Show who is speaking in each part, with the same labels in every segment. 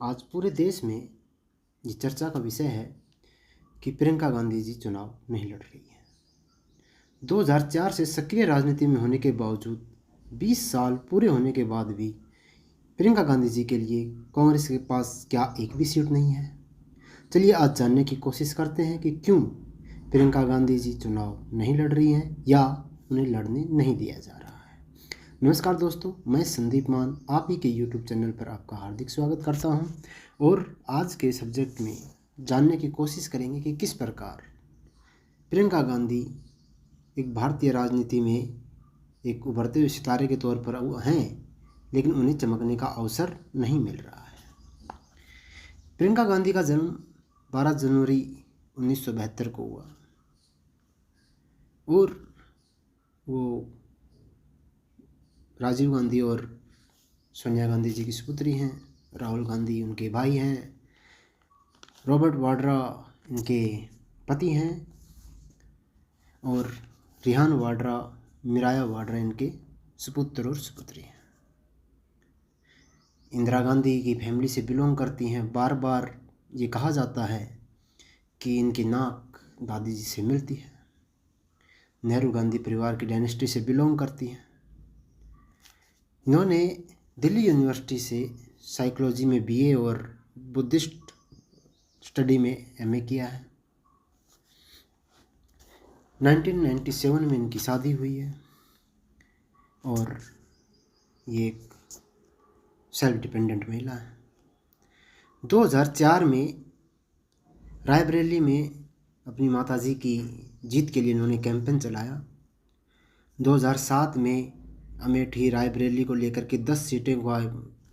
Speaker 1: आज पूरे देश में ये चर्चा का विषय है कि प्रियंका गांधी जी चुनाव नहीं लड़ रही है। 2004 से सक्रिय राजनीति में होने के बावजूद 20 साल पूरे होने के बाद भी प्रियंका गांधी जी के लिए कांग्रेस के पास क्या एक भी सीट नहीं है। चलिए आज जानने की कोशिश करते हैं कि क्यों प्रियंका गांधी जी चुनाव नहीं लड़ रही हैं या उन्हें लड़ने नहीं दिया जा रहा है। नमस्कार दोस्तों, मैं संदीप मान आप ही के यूट्यूब चैनल पर आपका हार्दिक स्वागत करता हूं और आज के सब्जेक्ट में जानने की कोशिश करेंगे कि किस प्रकार प्रियंका गांधी एक भारतीय राजनीति में एक उभरते हुए सितारे के तौर पर हैं, लेकिन उन्हें चमकने का अवसर नहीं मिल रहा है। प्रियंका गांधी का जन्म 12 जनवरी 1972 को हुआ और वो राजीव गांधी और सोनिया गांधी जी की सुपुत्री हैं। राहुल गांधी उनके भाई हैं। रॉबर्ट वाड्रा इनके पति हैं और रिहान वाड्रा, मिराया वाड्रा इनके सुपुत्र और सुपुत्री हैं। इंदिरा गांधी की फैमिली से बिलोंग करती हैं। बार बार ये कहा जाता है कि इनकी नाक दादी जी से मिलती है। नेहरू गांधी परिवार की डायनेस्टी से बिलोंग करती हैं। इन्होंने दिल्ली यूनिवर्सिटी से साइकोलॉजी में बीए और बुद्धिस्ट स्टडी में एमए किया है। 1997 में इनकी शादी हुई है और ये एक सेल्फ डिपेंडेंट महिला है। 2004 में रायबरेली में अपनी माताजी की जीत के लिए इन्होंने कैंपेन चलाया। 2007 में अमेठी रायबरेली को लेकर के 10 सीटें का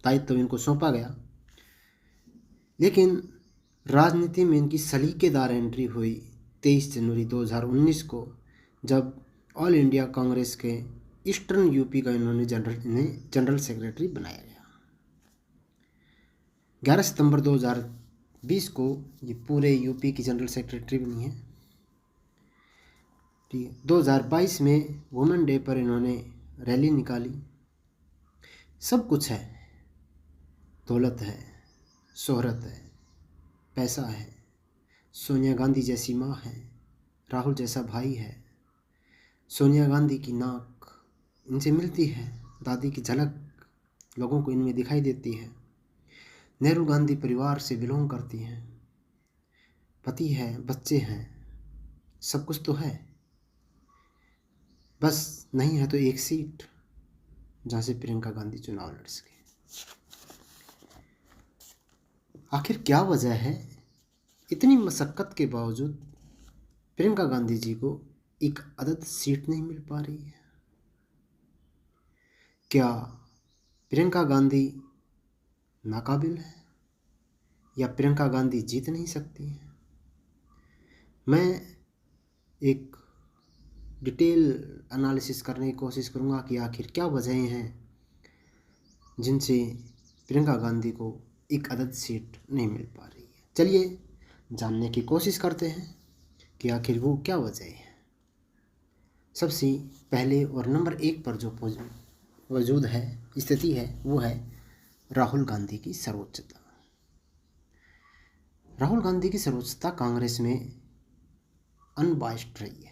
Speaker 1: दायित्व इनको सौंपा गया, लेकिन राजनीति में इनकी सलीकेदार एंट्री हुई 23 जनवरी 2019 को, जब ऑल इंडिया कांग्रेस के ईस्टर्न यूपी का इन्हें जनरल सेक्रेटरी बनाया गया। 11 सितंबर 2020 को ये पूरे यूपी की जनरल सेक्रेटरी बनी है। ठीक है, 2022 में वुमेन डे पर इन्होंने रैली निकाली। सब कुछ है, दौलत है, शोहरत है, पैसा है, सोनिया गांधी जैसी माँ है, राहुल जैसा भाई है, सोनिया गांधी की नाक इनसे मिलती है, दादी की झलक लोगों को इनमें दिखाई देती है, नेहरू गांधी परिवार से बिलोंग करती हैं, पति है, बच्चे हैं, सब कुछ तो है, बस नहीं है तो एक सीट जहाँ से प्रियंका गांधी चुनाव लड़ सके। आखिर क्या वजह है इतनी मशक्क़त के बावजूद प्रियंका गांधी जी को एक अदद सीट नहीं मिल पा रही है? क्या प्रियंका गांधी नाकाबिल है या प्रियंका गांधी जीत नहीं सकती है? मैं एक डिटेल एनालिसिस करने की कोशिश करूंगा कि आखिर क्या वजहें हैं जिनसे प्रियंका गांधी को एक अदद सीट नहीं मिल पा रही है। चलिए जानने की कोशिश करते हैं कि आखिर वो क्या वजह है। सबसे पहले और नंबर 1 पर जो वजूद है, स्थिति है, वो है राहुल गांधी की सर्वोच्चता। राहुल गांधी की सर्वोच्चता कांग्रेस में अनबाइस्ड रही है।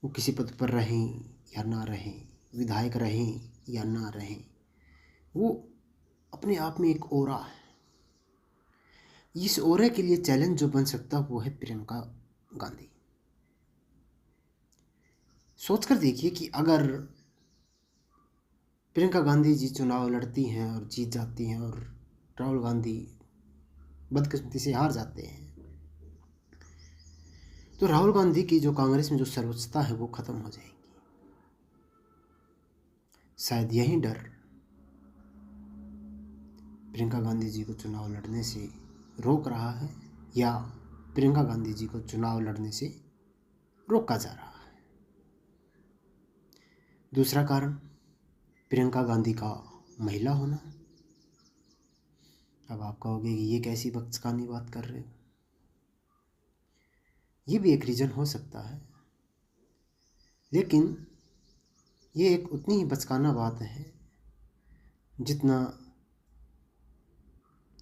Speaker 1: वो किसी पद पर रहें या ना रहें, विधायक रहें या ना रहें, वो अपने आप में एक ओरा है। इस ओरे के लिए चैलेंज जो बन सकता वो है प्रियंका गांधी। सोचकर देखिए कि अगर प्रियंका गांधी जी चुनाव लड़ती हैं और जीत जाती हैं और राहुल गांधी बदकिस्मती से हार जाते हैं, तो राहुल गांधी की जो कांग्रेस में जो सर्वोच्चता है वो खत्म हो जाएगी। शायद यही डर प्रियंका गांधी जी को चुनाव लड़ने से रोक रहा है या प्रियंका गांधी जी को चुनाव लड़ने से रोका जा रहा है। दूसरा कारण प्रियंका गांधी का महिला होना। अब आप कहोगे कि ये कैसी बचकानी बात कर रहे हो। ये भी एक रीज़न हो सकता है, लेकिन ये एक उतनी ही बचकाना बात है जितना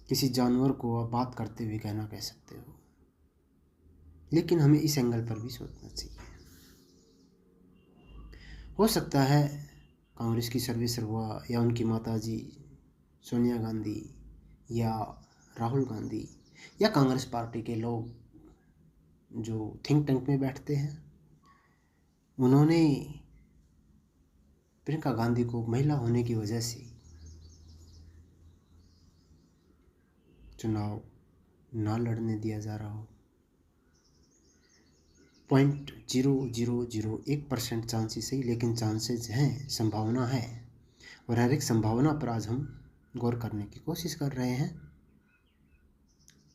Speaker 1: किसी जानवर को आप बात करते हुए कहना कह सकते हो, लेकिन हमें इस एंगल पर भी सोचना चाहिए। हो सकता है कांग्रेस की सर्वेसर्वा या उनकी माताजी सोनिया गांधी या राहुल गांधी या कांग्रेस पार्टी के लोग जो थिंक टैंक में बैठते हैं, उन्होंने प्रियंका गांधी को महिला होने की वजह से चुनाव ना लड़ने दिया जा रहा हो। 0.0001% चांसेस है, लेकिन चांसेस हैं, संभावना है, और हर एक संभावना पर आज हम गौर करने की कोशिश कर रहे हैं।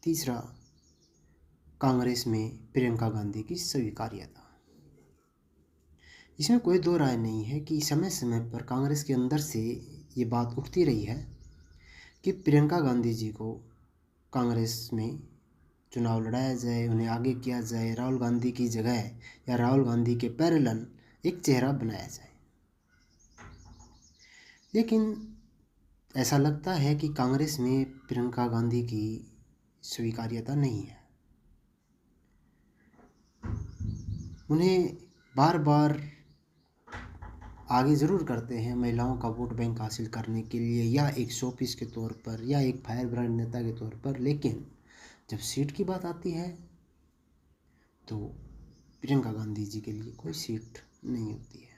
Speaker 1: तीसरा, कांग्रेस में प्रियंका गांधी की स्वीकार्यता। इसमें कोई दो राय नहीं है कि समय समय पर कांग्रेस के अंदर से ये बात उठती रही है कि प्रियंका गांधी जी को कांग्रेस में चुनाव लड़ाया जाए, उन्हें आगे किया जाए, राहुल गांधी की जगह या राहुल गांधी के पैरेलल एक चेहरा बनाया जाए। लेकिन ऐसा लगता है कि कांग्रेस में प्रियंका गांधी की स्वीकार्यता नहीं है। उन्हें बार बार आगे ज़रूर करते हैं महिलाओं का वोट बैंक हासिल करने के लिए, या एक शोपीस के तौर पर, या एक फायर ब्रांड नेता के तौर पर, लेकिन जब सीट की बात आती है तो प्रियंका गांधी जी के लिए कोई सीट नहीं होती है।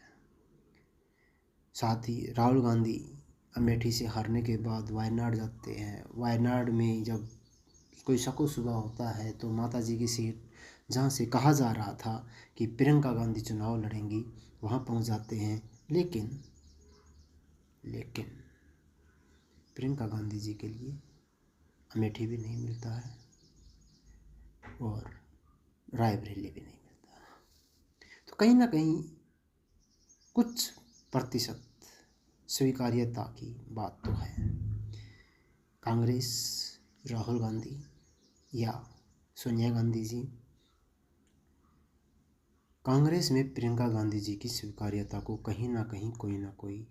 Speaker 1: साथ ही राहुल गांधी अमेठी से हारने के बाद वायनाड जाते हैं। वायनाड में जब कोई शको शुबा होता है तो माता जी की सीट, जहाँ से कहा जा रहा था कि प्रियंका गांधी चुनाव लड़ेंगी, वहाँ पहुँच जाते हैं। लेकिन प्रियंका गांधी जी के लिए अमेठी भी नहीं मिलता है और रायबरेली भी नहीं मिलता। तो कहीं ना कहीं कुछ प्रतिशत स्वीकार्यता की बात तो है। कांग्रेस, राहुल गांधी या सोनिया गांधी जी, कांग्रेस में प्रियंका गांधी जी की स्वीकार्यता को कहीं ना कहीं कोई ना कोई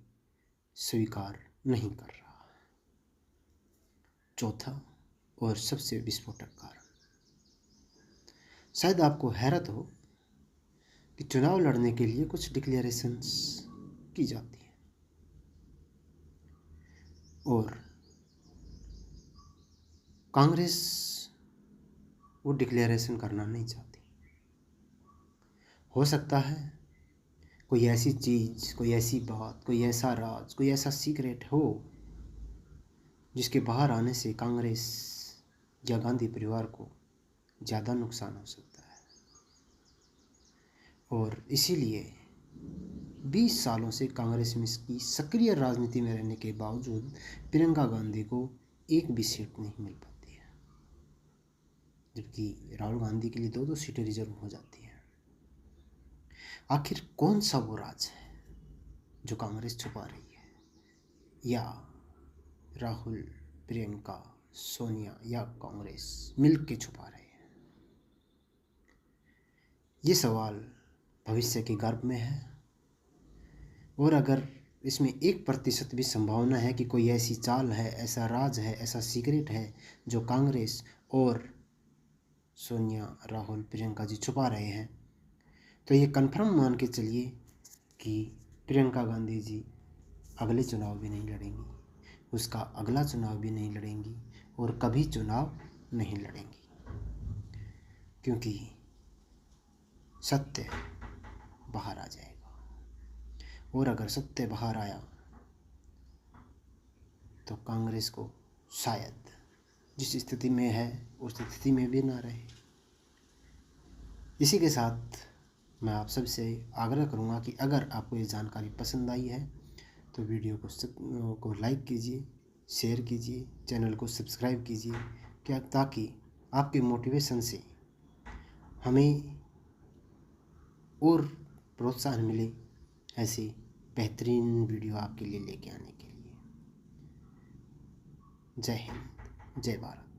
Speaker 1: स्वीकार नहीं कर रहा। चौथा और सबसे विस्फोटक कारण, शायद आपको हैरत हो कि चुनाव लड़ने के लिए कुछ डिक्लेरेशंस की जाती है और कांग्रेस वो डिक्लेरेशन करना नहीं चाहती। हो सकता है कोई ऐसी चीज़, कोई ऐसी बात, कोई ऐसा राज, कोई ऐसा सीक्रेट हो जिसके बाहर आने से कांग्रेस या गांधी परिवार को ज़्यादा नुकसान हो सकता है। और इसीलिए 20 सालों से कांग्रेस में इसकी सक्रिय राजनीति में रहने के बावजूद प्रियंका गांधी को एक भी सीट नहीं मिल पाती है, जबकि राहुल गांधी के लिए 2-2 सीटें रिजर्व हो जाती हैं। आखिर कौन सा वो राज है जो कांग्रेस छुपा रही है, या राहुल, प्रियंका, सोनिया या कांग्रेस मिल के छुपा रहे हैं? ये सवाल भविष्य के गर्भ में है, और अगर इसमें 1% भी संभावना है कि कोई ऐसी चाल है, ऐसा राज है, ऐसा सीक्रेट है जो कांग्रेस और सोनिया, राहुल, प्रियंका जी छुपा रहे हैं, तो ये कन्फर्म मान के चलिए कि प्रियंका गांधी जी अगले चुनाव भी नहीं लड़ेंगी, उसका अगला चुनाव भी नहीं लड़ेंगी, और कभी चुनाव नहीं लड़ेंगी, क्योंकि सत्य बाहर आ जाएगा। और अगर सत्य बाहर आया तो कांग्रेस को शायद जिस स्थिति में है उस स्थिति में भी ना रहे। इसी के साथ मैं आप सबसे आग्रह करूंगा कि अगर आपको ये जानकारी पसंद आई है तो वीडियो को लाइक कीजिए, शेयर कीजिए, चैनल को सब्सक्राइब कीजिए, क्या ताकि आपके मोटिवेशन से हमें और प्रोत्साहन मिले ऐसी बेहतरीन वीडियो आपके लिए लेके आने के लिए। जय हिंद, जय भारत।